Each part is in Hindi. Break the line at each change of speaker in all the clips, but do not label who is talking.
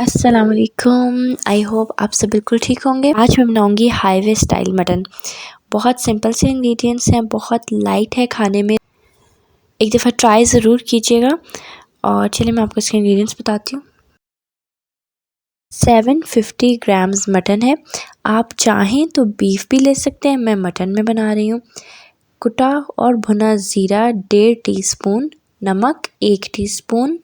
अस्सलाम वालेकुम। आई होप आप सब बिल्कुल ठीक होंगे। आज मैं बनाऊंगी हाईवे स्टाइल मटन। बहुत सिंपल से इंग्रेडिएंट्स हैं, बहुत लाइट है खाने में। एक दफ़ा ट्राई ज़रूर कीजिएगा। और चलिए मैं आपको इसके इंग्रेडिएंट्स बताती हूँ। 750 ग्राम्स मटन है। आप चाहें तो बीफ भी ले सकते हैं, मैं मटन में बना रही हूँ। कुटा और भुना ज़ीरा 1.5 टीस्पून, नमक 1 टीस्पून,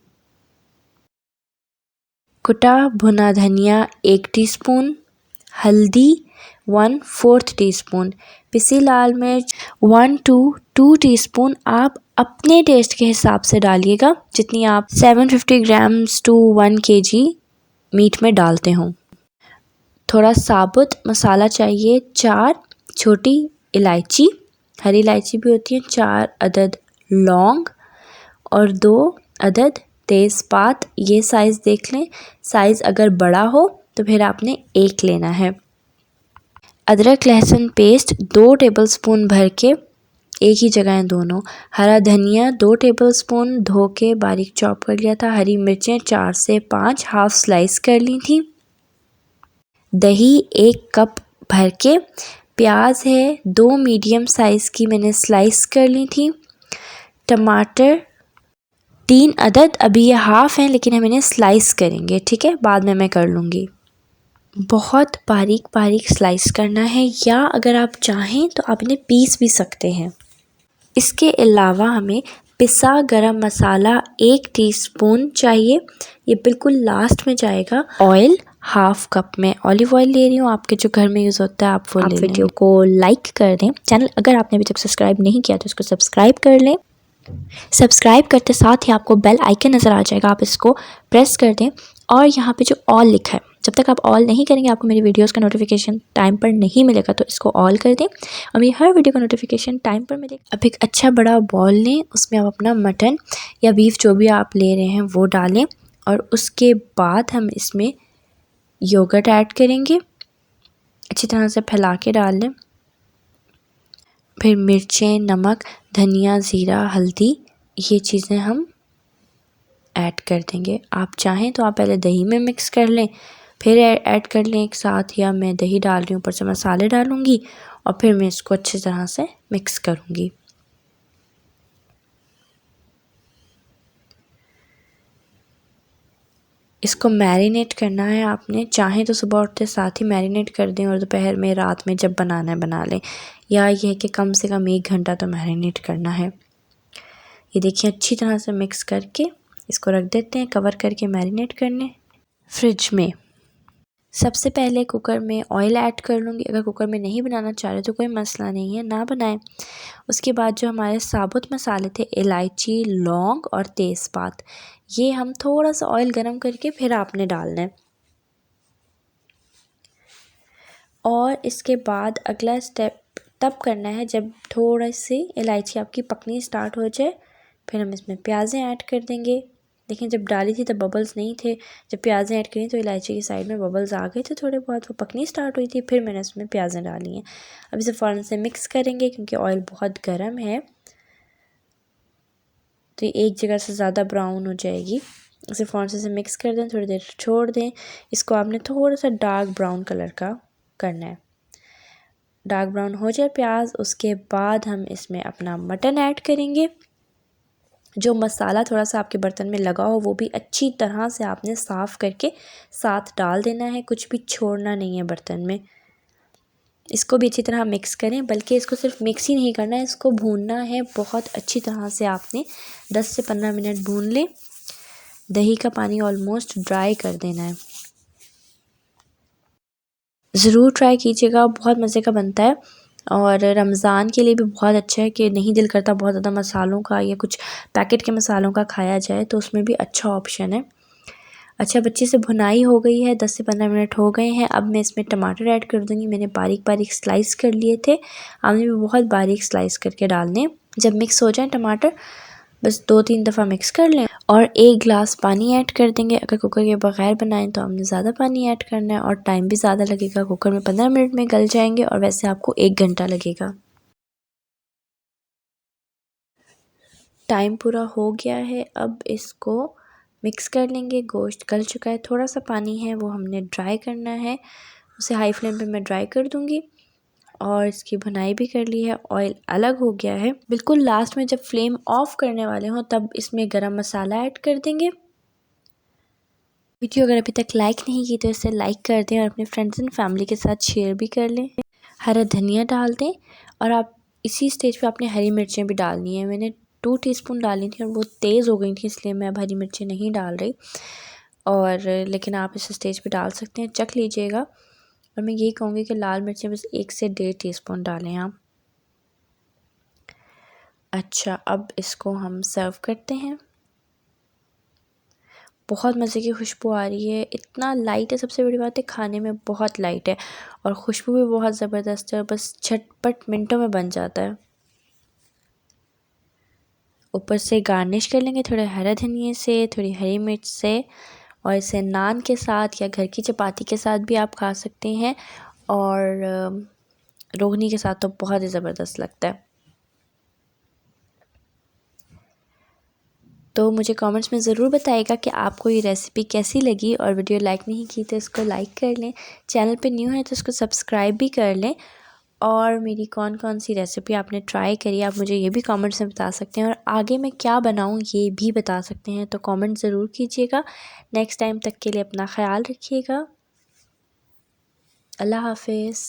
कुटा भुना धनिया 1 टीस्पून, हल्दी 1/4 टीस्पून, पिसी लाल मिर्च 1 to 2 टीस्पून। आप अपने टेस्ट के हिसाब से डालिएगा, जितनी आप 750 ग्राम्स टू 1 kg मीट में डालते हों। थोड़ा साबुत मसाला चाहिए, 4 छोटी इलायची, हरी इलायची भी होती है, 4 अदद लौंग और 2 अदद तेज़पात। ये साइज़ देख लें, साइज़ अगर बड़ा हो तो फिर आपने 1 लेना है। अदरक लहसुन पेस्ट 2 टेबलस्पून भर के, एक ही जगह हैं दोनों। हरा धनिया 2 टेबलस्पून धो के बारीक चॉप कर लिया था। हरी मिर्चें 4 से 5 हाफ स्लाइस कर ली थी। दही 1 कप भर के। प्याज है 2 मीडियम साइज़ की, मैंने स्लाइस कर ली थी। टमाटर 3 अदद, अभी ये हाफ़ हैं लेकिन हम इन्हें स्लाइस करेंगे, ठीक है, बाद में मैं कर लूँगी। बहुत बारीक बारीक स्लाइस करना है, या अगर आप चाहें तो आप इन्हें पीस भी सकते हैं। इसके अलावा हमें पिसा गरम मसाला 1 टीस्पून चाहिए, ये बिल्कुल लास्ट में जाएगा। ऑयल हाफ कप में ऑलिव ऑयल ले रही हूँ, आपके जो घर में यूज़ होता है आप वो ले लें। वीडियो को लाइक कर दें, चैनल अगर आपने अभी तक सब्सक्राइब नहीं किया तो इसको सब्सक्राइब कर लें। सब्सक्राइब करते साथ ही आपको बेल आइकन नज़र आ जाएगा, आप इसको प्रेस कर दें। और यहाँ पे जो ऑल लिखा है, जब तक आप ऑल नहीं करेंगे आपको मेरी वीडियोस का नोटिफिकेशन टाइम पर नहीं मिलेगा, तो इसको ऑल कर दें और मेरी हर वीडियो का नोटिफिकेशन टाइम पर मिलेगा। अब एक अच्छा बड़ा बॉल लें, उसमें आप अपना मटन या बीफ जो भी आप ले रहे हैं वो डालें और उसके बाद हम इसमें योगर्ट ऐड करेंगे। अच्छी तरह से फैला के डाल लें। फिर मिर्चें, नमक, धनिया, ज़ीरा, हल्दी, ये चीज़ें हम ऐड कर देंगे। आप चाहें तो आप पहले दही में मिक्स कर लें, फिर ऐड कर लें एक साथ, या मैं दही डाल रही हूँ, ऊपर से मसाले डालूँगी और फिर मैं इसको अच्छी तरह से मिक्स करूँगी। इसको मैरिनेट करना है आपने, चाहें तो सुबह उठते साथ ही मैरिनेट कर दें और दोपहर में, रात में जब बनाना है बना लें, या यह है कि कम से कम 1 घंटा तो मैरिनेट करना है। ये देखिए अच्छी तरह से मिक्स करके इसको रख देते हैं कवर करके मैरिनेट करने फ्रिज में। सबसे पहले कुकर में ऑयल ऐड कर लूँगी। अगर कुकर में नहीं बनाना चाह रहे तो कोई मसला नहीं है, ना बनाएं। उसके बाद जो हमारे साबुत मसाले थे, इलायची, लौंग और तेज़पात, ये हम थोड़ा सा ऑयल गरम करके फिर आपने डालना है। और इसके बाद अगला स्टेप तब करना है जब थोड़ी सी इलायची आपकी पकनी स्टार्ट हो जाए, फिर हम इसमें प्याज़ें ऐड कर देंगे। लेकिन जब डाली थी तब बबल्स नहीं थे, जब प्याज़ें ऐड करी तो इलायची की साइड में बबल्स आ गए थे थोड़े बहुत, वो पकनी स्टार्ट हुई थी, फिर मैंने उसमें प्याज़ें डाली हैं। अब इसे फ़ौरन से मिक्स करेंगे क्योंकि ऑयल बहुत गर्म है, तो ये एक जगह से ज़्यादा ब्राउन हो जाएगी। इसे फ़ौरन से मिक्स कर दें, थोड़ी देर छोड़ दें। इसको आपने थोड़ा सा डार्क ब्राउन कलर का करना है। डार्क ब्राउन हो जाए प्याज, उसके बाद हम इसमें अपना मटन ऐड करेंगे। जो मसाला थोड़ा सा आपके बर्तन में लगा हो वो भी अच्छी तरह से आपने साफ़ करके साथ डाल देना है, कुछ भी छोड़ना नहीं है बर्तन में। इसको भी अच्छी तरह मिक्स करें, बल्कि इसको सिर्फ मिक्स ही नहीं करना है, इसको भूनना है बहुत अच्छी तरह से। आपने 10 से 15 मिनट भून लें। दही का पानी ऑलमोस्ट ड्राई कर देना है। ज़रूर ट्राई कीजिएगा, बहुत मज़े का बनता है और रमज़ान के लिए भी बहुत अच्छा है कि नहीं दिल करता बहुत ज़्यादा मसालों का या कुछ पैकेट के मसालों का खाया जाए, तो उसमें भी अच्छा ऑप्शन है। अच्छा, अच्छे से भुनाई हो गई है, 10 से 15 मिनट हो गए हैं। अब मैं इसमें टमाटर ऐड कर दूँगी। मैंने बारीक बारीक स्लाइस कर लिए थे, आपने भी बहुत बारीक स्लाइस करके डालने। जब मिक्स हो जाए टमाटर, बस 2-3 दफ़ा मिक्स कर लें और 1 गिलास पानी ऐड कर देंगे। अगर कुकर के बगैर बनाएं तो हमने ज़्यादा पानी ऐड करना है और टाइम भी ज़्यादा लगेगा। कुकर में 15 मिनट में गल जाएंगे और वैसे आपको 1 घंटा लगेगा। टाइम पूरा हो गया है, अब इसको मिक्स कर लेंगे। गोश्त गल चुका है, थोड़ा सा पानी है वो हमने ड्राई करना है, उसे हाई फ्लेम पे मैं ड्राई कर दूँगी। और इसकी भुनाई भी कर ली है, ऑयल अलग हो गया है। बिल्कुल लास्ट में जब फ्लेम ऑफ करने वाले हों तब इसमें गरम मसाला ऐड कर देंगे। वीडियो अगर अभी तक लाइक नहीं की तो इसे लाइक कर दें और अपने फ्रेंड्स एंड फैमिली के साथ शेयर भी कर लें। हरा धनिया डाल दें और आप इसी स्टेज पे आपने हरी मिर्चें भी डालनी है। मैंने 2 टीस्पून डाली थी और वो तेज़ हो गई थी, इसलिए मैं अब हरी मिर्चें नहीं डाल रही। और लेकिन आप इस स्टेज पे डाल सकते हैं, चख लीजिएगा। और मैं यही कहूँगी कि लाल मिर्चें बस 1 से 1.5 टीस्पून डालें आप। अच्छा, अब इसको हम सर्व करते हैं। बहुत मज़े की खुशबू आ रही है, इतना लाइट है, सबसे बड़ी बात है खाने में बहुत लाइट है और खुशबू भी बहुत ज़बरदस्त है, बस झटपट मिनटों में बन जाता है। ऊपर से गार्निश कर लेंगे थोड़े हरा धनिए से, थोड़ी हरी मिर्च से। और इसे नान के साथ या घर की चपाती के साथ भी आप खा सकते हैं और रोगनी के साथ तो बहुत ही ज़बरदस्त लगता है। तो मुझे कमेंट्स में ज़रूर बताइएगा कि आपको ये रेसिपी कैसी लगी। और वीडियो लाइक नहीं की तो इसको लाइक कर लें, चैनल पे न्यू है तो इसको सब्सक्राइब भी कर लें। और मेरी कौन कौन सी रेसिपी आपने ट्राई करी आप मुझे ये भी कमेंट्स में बता सकते हैं, और आगे मैं क्या बनाऊँ ये भी बता सकते हैं, तो कमेंट ज़रूर कीजिएगा। नेक्स्ट टाइम तक के लिए अपना ख्याल रखिएगा। अल्लाह हाफिज़।